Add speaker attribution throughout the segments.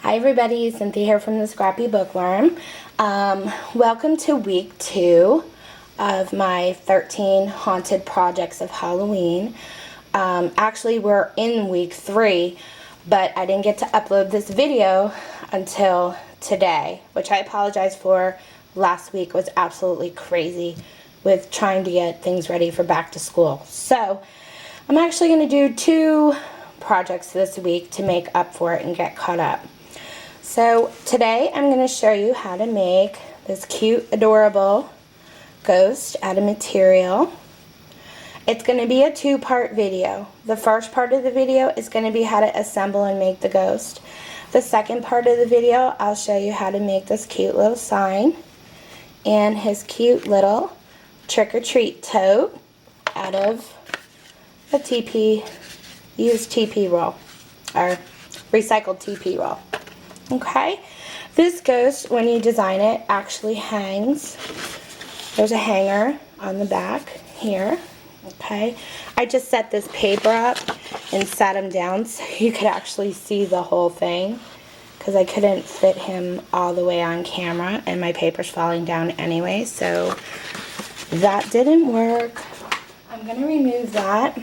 Speaker 1: Hi everybody, Cynthia here from the Scrappy Bookworm. Welcome to week 2 of my 13 haunted projects of Halloween. Actually, we're in week 3, but I didn't get to upload this video until today, which I apologize for. Last week was absolutely crazy with trying to get things ready for back to school. So I'm actually going to do 2 projects this week to make up for it and get caught up. So today I'm going to show you how to make this cute, adorable ghost out of material. It's going to be a 2-part video. The first part of the video is going to be how to assemble and make the ghost. The second part of the video, I'll show you how to make this cute little sign and his cute little trick-or-treat tote out of a used TP roll, or recycled TP roll. Okay, this ghost, when you design it, actually hangs. There's a hanger on the back here. Okay, I just set this paper up and sat him down so you could actually see the whole thing, because I couldn't fit him all the way on camera and my paper's falling down anyway, so that didn't work. I'm going to remove that.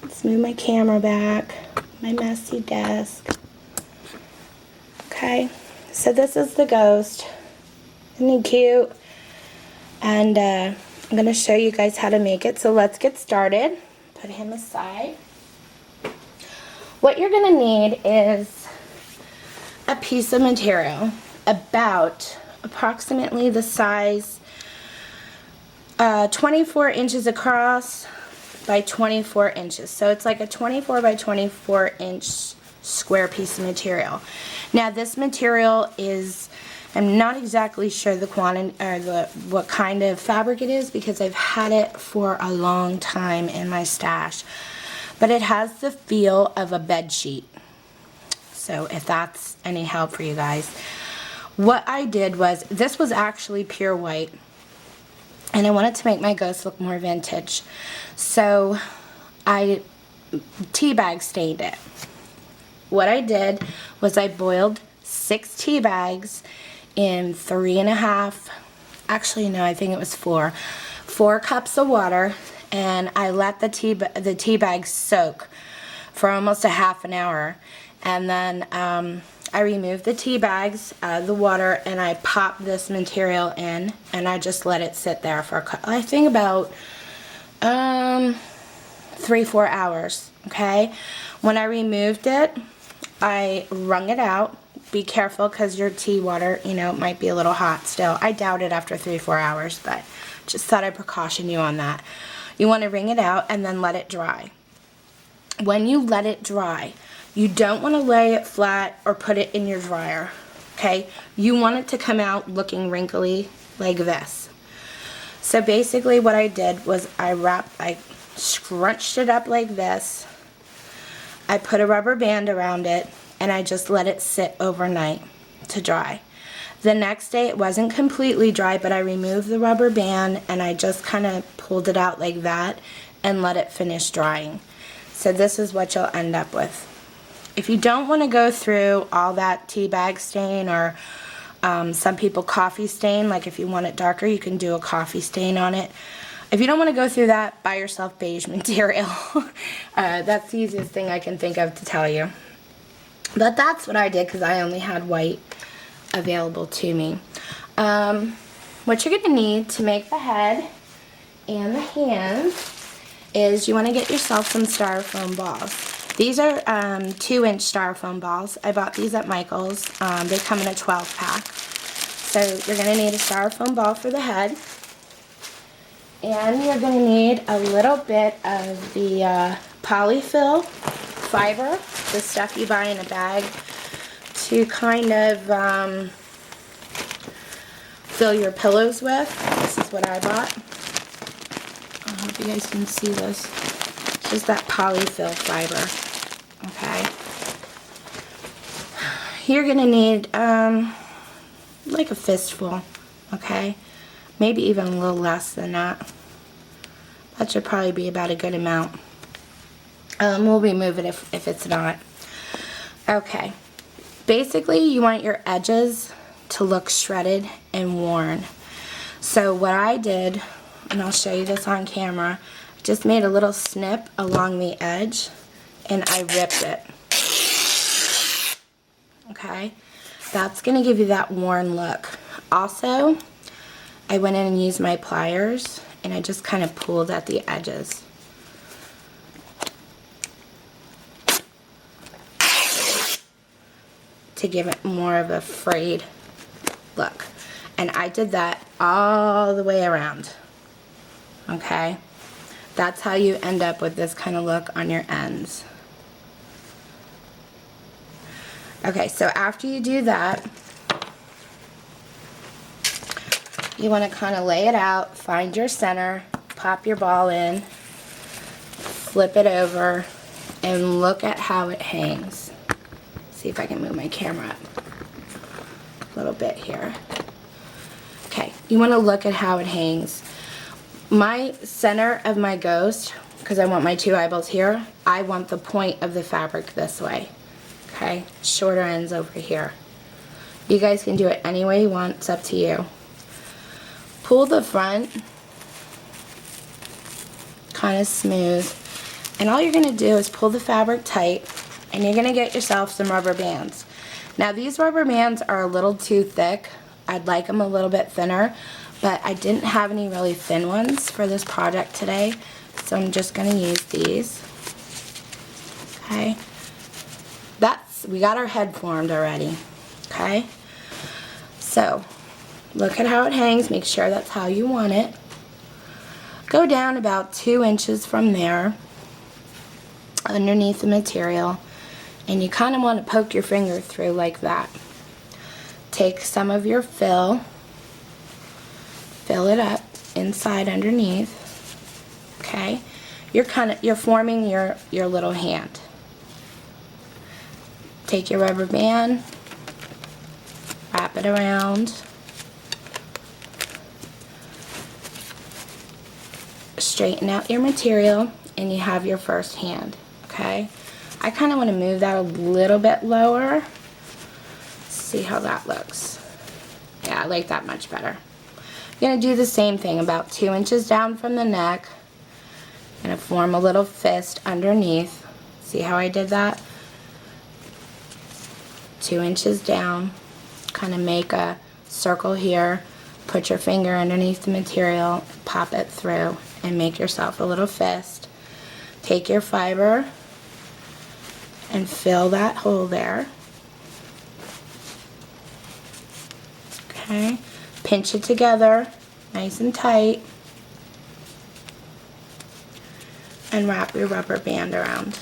Speaker 1: Let's move my camera back, my messy desk. Okay, so this is the ghost. Isn't he cute? And I'm going to show you guys how to make it. So let's get started. Put him aside. What you're going to need is a piece of material about approximately the size 24 inches across by 24 inches. So it's like a 24 by 24 inch square piece of material. Now this material is, I'm not exactly sure the quantity or what kind of fabric it is, because I've had it for a long time in my stash, but it has the feel of a bed sheet. So if that's any help for you guys, what I did was, this was actually pure white, and I wanted to make my ghost look more vintage, so I tea bag stained it. What I did was I boiled 6 tea bags in 3.5, actually no, I think it was 4 cups of water, and I let the tea bags soak for almost a half an hour, and then I removed the tea bags out of the water and I popped this material in, and I just let it sit there for I think about 3-4 hours. Okay, when I removed it, I wrung it out. Be careful, because your tea water, you know, might be a little hot still. I doubt it after 3-4 hours, but just thought I'd precaution you on that. You want to wring it out and then let it dry. When you let it dry, you don't want to lay it flat or put it in your dryer. Okay, you want it to come out looking wrinkly like this. So basically what I did was I scrunched it up like this. I put a rubber band around it, and I just let it sit overnight to dry. The next day it wasn't completely dry, but I removed the rubber band and I just kind of pulled it out like that and let it finish drying. So this is what you'll end up with. If you don't want to go through all that tea bag stain, or some people coffee stain, like if you want it darker you can do a coffee stain on it. If you don't want to go through that, buy yourself beige material. That's the easiest thing I can think of to tell you. But that's what I did, because I only had white available to me. What you're going to need to make the head and the hands is you want to get yourself some styrofoam balls. These are 2-inch styrofoam balls. I bought these at Michael's. They come in a 12-pack. So you're going to need a styrofoam ball for the head. And you're going to need a little bit of the polyfill fiber, the stuff you buy in a bag to kind of fill your pillows with. This is what I bought. I hope you guys can see this. It's just that polyfill fiber. Okay. You're going to need like a fistful. Okay. Maybe even a little less than that. That should probably be about a good amount. We'll remove it if it's not. Okay. Basically, you want your edges to look shredded and worn. So what I did, and I'll show you this on camera, just made a little snip along the edge and I ripped it. Okay, that's going to give you that worn look. Also, I went in and used my pliers and I just kind of pulled at the edges. To give it more of a frayed look. And I did that all the way around. Okay? That's how you end up with this kind of look on your ends. Okay, so after you do that, you want to kind of lay it out, find your center, pop your ball in, flip it over, and look at how it hangs. See if I can move my camera up a little bit here. Okay, you want to look at how it hangs. My center of my ghost, because I want my two eyeballs here, I want the point of the fabric this way. Okay, shorter ends over here. You guys can do it any way you want, it's up to you. Pull the front, kind of smooth, and all you're going to do is pull the fabric tight, and you're going to get yourself some rubber bands. Now these rubber bands are a little too thick. I'd like them a little bit thinner, but I didn't have any really thin ones for this project today, so I'm just going to use these. Okay, we got our head formed already. Okay, so look at how it hangs, make sure that's how you want it. Go down about 2 inches from there underneath the material, and you kind of want to poke your finger through like that. Take some of your fill it up inside underneath. Okay, you're forming your little hand. Take your rubber band, wrap it around, straighten out your material, and you have your first hand. Okay, I kind of want to move that a little bit lower. See how that looks. Yeah, I like that much better. I'm going to do the same thing about 2 inches down from the neck. I'm going to form a little fist underneath. See how I did that? 2 inches down. Kind of make a circle here. Put your finger underneath the material, pop it through, and make yourself a little fist. Take your fiber and fill that hole there. Okay, pinch it together nice and tight and wrap your rubber band around.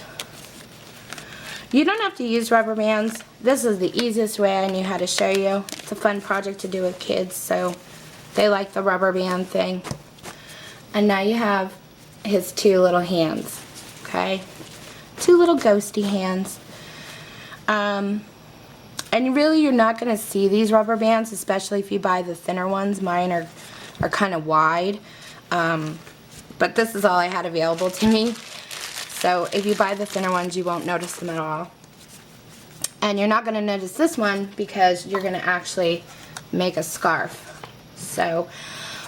Speaker 1: You don't have to use rubber bands. This is the easiest way I knew how to show you. It's a fun project to do with kids, so they like the rubber band thing. And now you have his 2 little hands. Okay, 2 little ghosty hands. And really you're not going to see these rubber bands, especially if you buy the thinner ones. Mine are kind of wide, but this is all I had available to me. So if you buy the thinner ones, you won't notice them at all. And you're not going to notice this one because you're going to actually make a scarf. So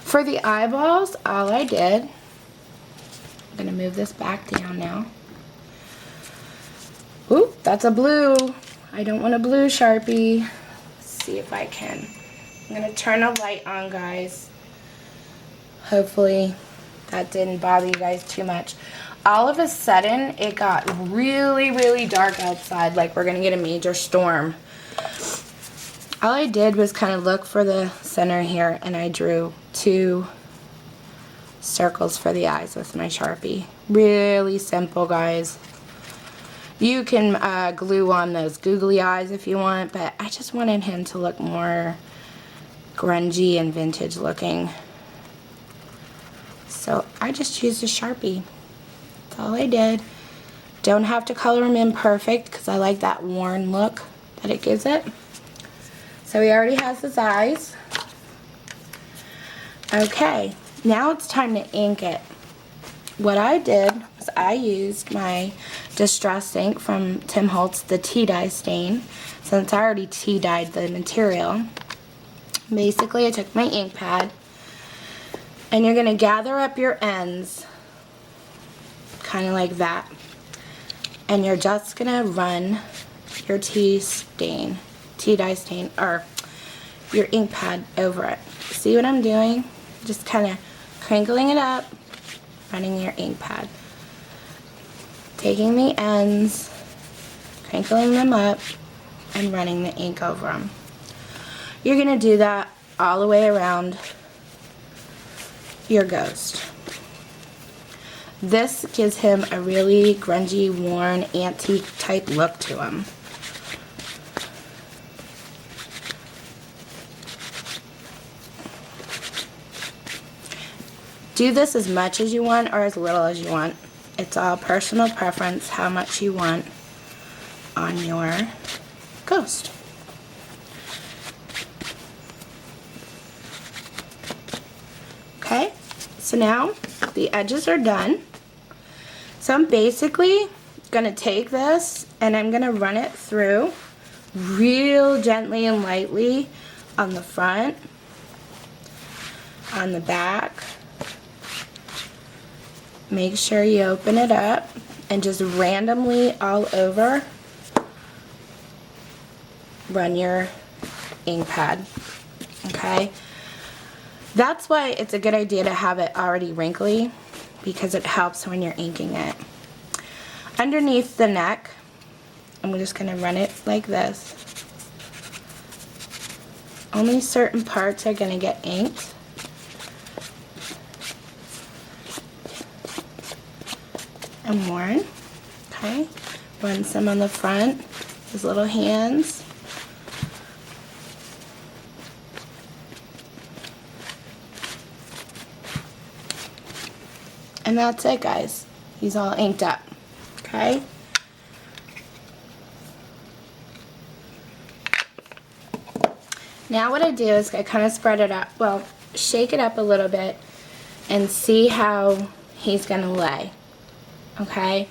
Speaker 1: for the eyeballs, all I did, I'm going to move this back down now. Ooh, that's a blue. I don't want a blue Sharpie. Let's see if I can. I'm going to turn a light on, guys. Hopefully that didn't bother you guys too much. All of a sudden, it got really, really dark outside, like we're going to get a major storm. All I did was kind of look for the center here, and I drew 2 circles for the eyes with my Sharpie. Really simple, guys. You can glue on those googly eyes if you want, but I just wanted him to look more grungy and vintage looking. So I just used a Sharpie. That's all I did. Don't have to color him in perfect because I like that worn look that it gives it. So he already has his eyes. Okay, now it's time to ink it. What I did is I used my Distress ink from Tim Holtz, the tea dye stain, since I already tea dyed the material. Basically, I took my ink pad, and you're going to gather up your ends, kind of like that. And you're just going to run your tea dye stain, or your ink pad over it. See what I'm doing? Just kind of crinkling it up, running your ink pad. Taking the ends, crinkling them up, and running the ink over them. You're going to do that all the way around your ghost. This gives him a really grungy, worn, antique type look to him. Do this as much as you want or as little as you want. It's all personal preference how much you want on your ghost. Okay, so now the edges are done. So I'm basically going to take this and I'm going to run it through real gently and lightly on the front, on the back. Make sure you open it up and just randomly all over run your ink pad. Okay? That's why it's a good idea to have it already wrinkly, because it helps when you're inking it. Underneath the neck, I'm just going to run it like this. Only certain parts are going to get inked. And worn. Okay, run some on the front, his little hands. And that's it, guys. He's all inked up. Okay? Now what I do is I kind of spread it up, well, shake it up a little bit and see how he's going to lay. Okay?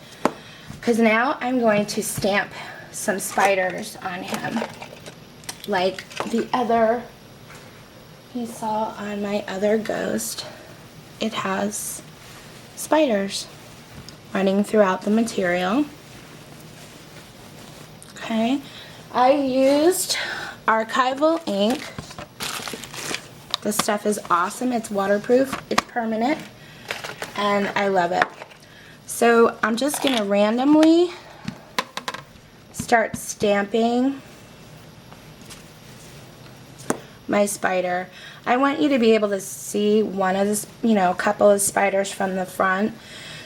Speaker 1: Because now I'm going to stamp some spiders on him. Like the other, you saw on my other ghost. It has spiders running throughout the material. Okay? I used archival ink. This stuff is awesome. It's waterproof. It's permanent. And I love it. So I'm just going to randomly start stamping my spider. I want you to be able to see one of the, a couple of spiders from the front.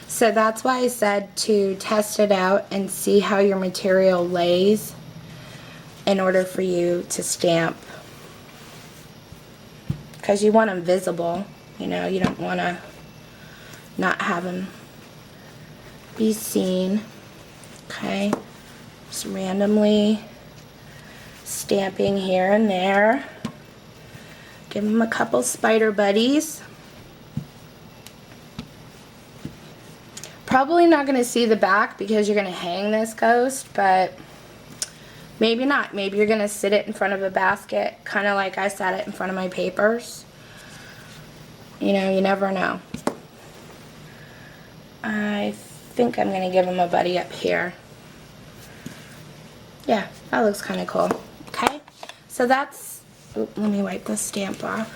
Speaker 1: So that's why I said to test it out and see how your material lays in order for you to stamp. Because you want them visible, you don't want to not have them be seen. Okay, just randomly stamping here and there. Give them a couple spider buddies. Probably not going to see the back because you're going to hang this ghost, but maybe not. Maybe you're going to sit it in front of a basket, kind of like I sat it in front of my papers. You never know. I think I'm going to give him a buddy up here. Yeah, that looks kind of cool. Okay, so that's, let me wipe this stamp off.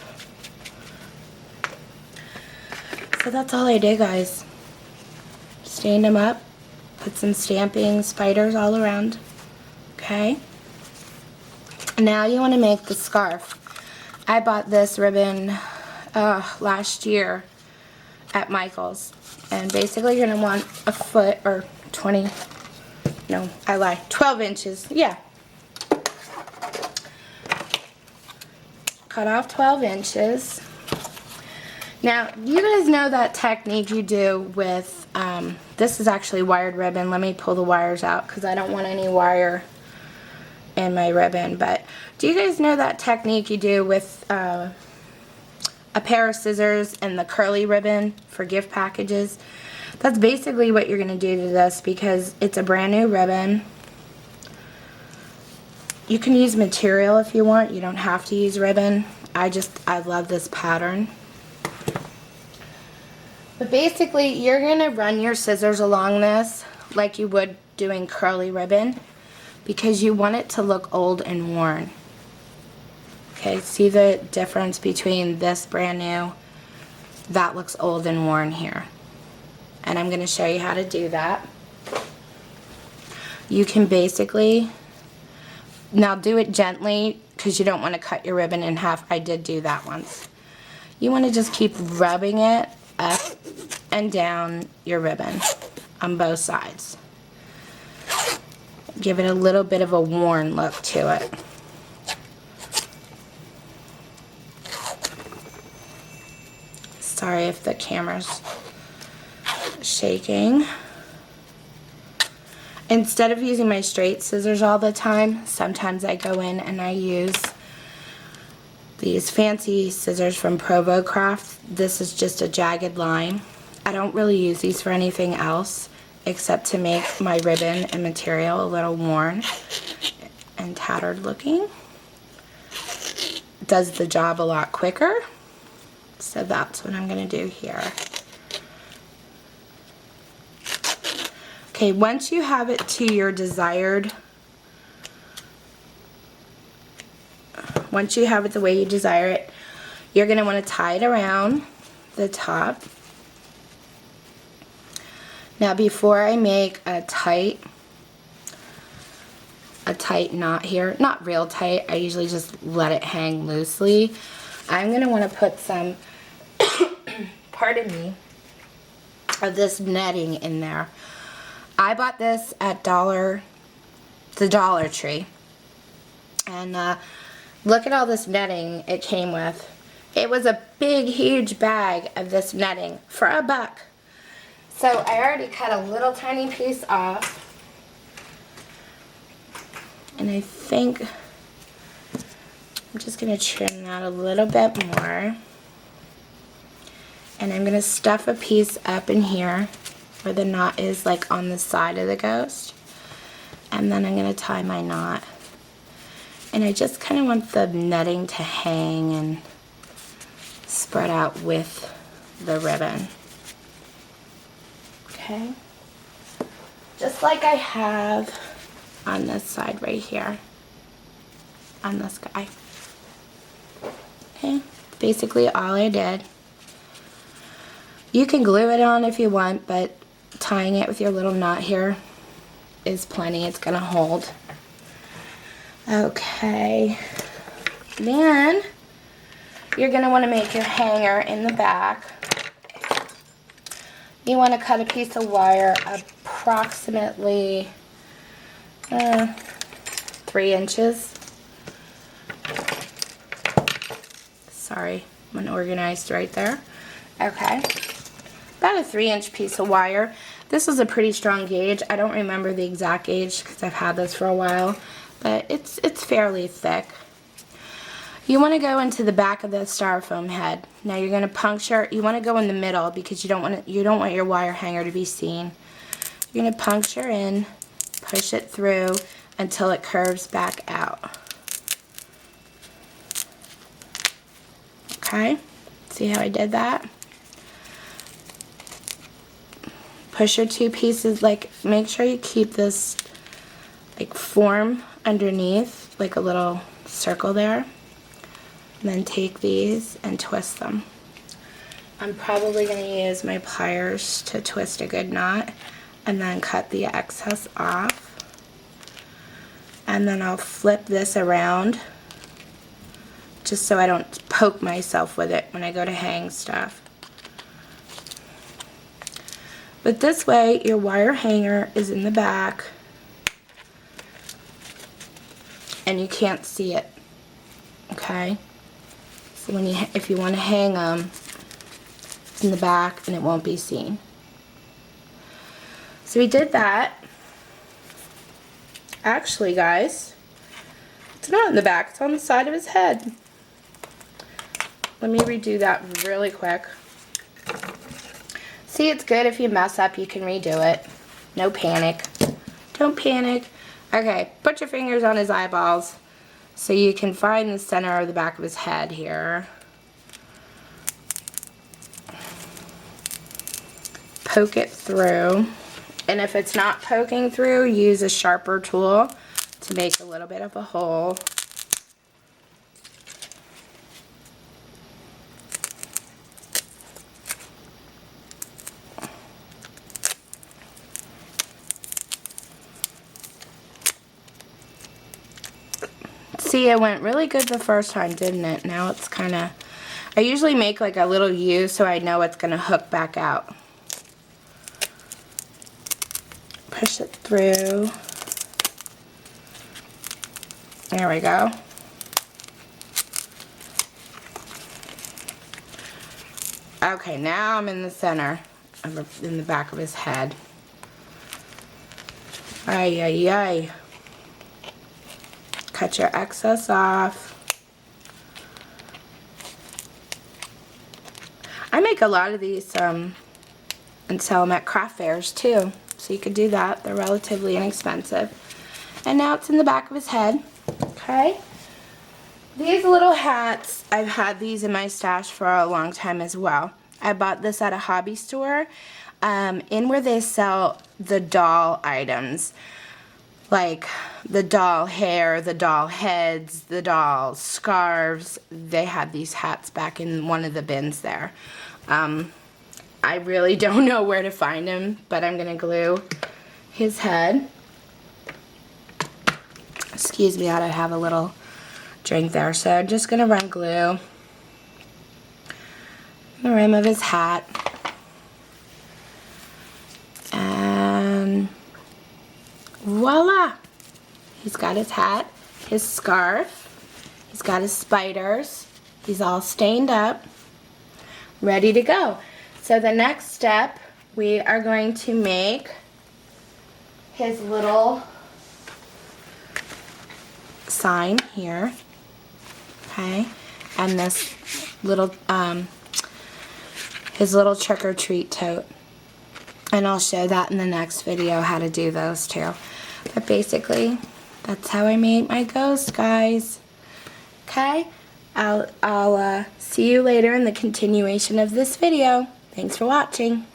Speaker 1: So that's all I did, guys. Stained them up, put some stamping spiders all around. Okay, now you want to make the scarf. I bought this ribbon last year at Michael's. And basically you're going to want a foot or 12 inches. Yeah. Cut off 12 inches. Now, you guys know that technique you do with, this is actually wired ribbon. Let me pull the wires out because I don't want any wire in my ribbon. But do you guys know that technique you do with a pair of scissors and the curly ribbon for gift packages? That's basically what you're going to do to this because it's a brand new ribbon. You can use material if you want. You don't have to use ribbon. I love this pattern. But basically, you're going to run your scissors along this like you would doing curly ribbon because you want it to look old and worn. Okay, see the difference between this brand new? That looks old and worn here. And I'm going to show you how to do that. You can basically, now do it gently because you don't want to cut your ribbon in half. I did do that once. You want to just keep rubbing it up and down your ribbon on both sides. Give it a little bit of a worn look to it. Sorry if the camera's shaking. Instead of using my straight scissors all the time, sometimes I go in and I use these fancy scissors from Provo Craft. This is just a jagged line. I don't really use these for anything else except to make my ribbon and material a little worn and tattered looking. It does the job a lot quicker. So that's what I'm going to do here. Okay, once you have it to your desired, once you have it the way you desire it, you're going to want to tie it around the top. Now before I make a tight knot here, not real tight, I usually just let it hang loosely. I'm going to want to put some, pardon me, of this netting in there. I bought this at the Dollar Tree. And look at all this netting it came with. It was a big, huge bag of this netting for $1. So I already cut a little tiny piece off. And I think I'm just going to trim that a little bit more. And I'm going to stuff a piece up in here where the knot is, like on the side of the ghost. And then I'm going to tie my knot. And I just kind of want the netting to hang and spread out with the ribbon. Okay? Just like I have on this side right here. On this guy. Okay? Basically all I did. You can glue it on if you want, but tying it with your little knot here is plenty. It's going to hold. Okay. Then you're going to want to make your hanger in the back. You want to cut a piece of wire approximately 3 inches. Sorry, I'm unorganized right there. Okay. About a 3-inch piece of wire. This is a pretty strong gauge. I don't remember the exact gauge because I've had this for a while, but it's fairly thick. You want to go into the back of the styrofoam head. Now you're going to puncture. You want to go in the middle because you don't want your wire hanger to be seen. You're going to puncture in, push it through until it curves back out. Okay? See how I did that? Push your 2 pieces, like make sure you keep this like form underneath, like a little circle there. And then take these and twist them. I'm probably going to use my pliers to twist a good knot and then cut the excess off. And then I'll flip this around just so I don't poke myself with it when I go to hang stuff. But this way your wire hanger is in the back and you can't see it. Okay? So if you want to hang them, it's in the back and it won't be seen. So we did that. Actually, guys, it's not in the back, it's on the side of his head. Let me redo that really quick. See, it's good if you mess up, you can redo it. No panic. Don't panic. Okay, put your fingers on his eyeballs so you can find the center of the back of his head here. Poke it through. And if it's not poking through, use a sharper tool to make a little bit of a hole. See, it went really good the first time, didn't it? Now it's kind of... I usually make like a little U so I know it's going to hook back out. Push it through. There we go. Okay, now I'm in the center, in the back of his head. Ay, ay, ay. Cut your excess off. I make a lot of these and sell them at craft fairs too. So you could do that. They're relatively inexpensive. And now it's in the back of his head. Okay. These little hats, I've had these in my stash for a long time as well. I bought this at a hobby store in where they sell the doll items. Like the doll hair, the doll heads, the doll scarves. They had these hats back in one of the bins there. I really don't know where to find them, but I'm going to glue his head. Excuse me, I have a little drink there. So I'm just going to run glue the rim of his hat. And voila! He's got his hat, his scarf, he's got his spiders, he's all stained up, ready to go. So the next step, we are going to make his little sign here, okay, and this little, his little trick or treat tote. And I'll show that in the next video, how to do those too. But basically, that's how I made my ghost, guys. Okay? I'll see you later in the continuation of this video. Thanks for watching.